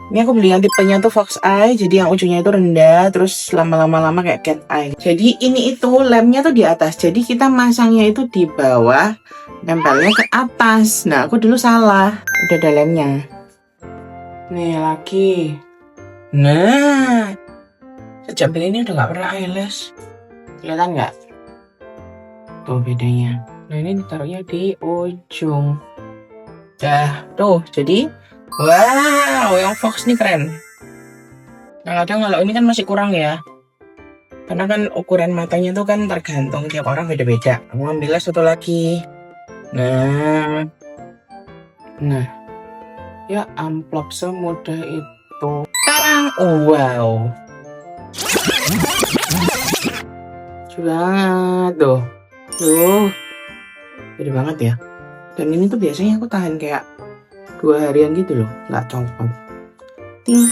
Ini aku beli yang tipenya tuh Fox Eye, jadi yang ujungnya itu rendah, terus lama-lama kayak cat eye. Jadi ini itu lemnya tuh di atas, jadi kita masangnya itu di bawah, nempelnya ke atas. Nah, aku dulu salah, udah ada lemnya. Nih lagi. Nah, sejak beli ini udah gak pernah eyelash. Kelihatan nggak? Tuh bedanya. Nah ini ditaruhnya di ujung. Dah, tuh jadi wow, yang Fox nih keren. Nah, kadang kalau ini kan masih kurang ya. Karena kan ukuran matanya tuh kan tergantung tiap orang beda-beda. Aku ambilnya satu lagi. Nah, ya amplop semudah itu. Tarang, wow. Banget tuh. Gede banget ya. Dan ini tuh biasanya aku tahan kayak 2 harian gitu loh, nggak copot. Ting.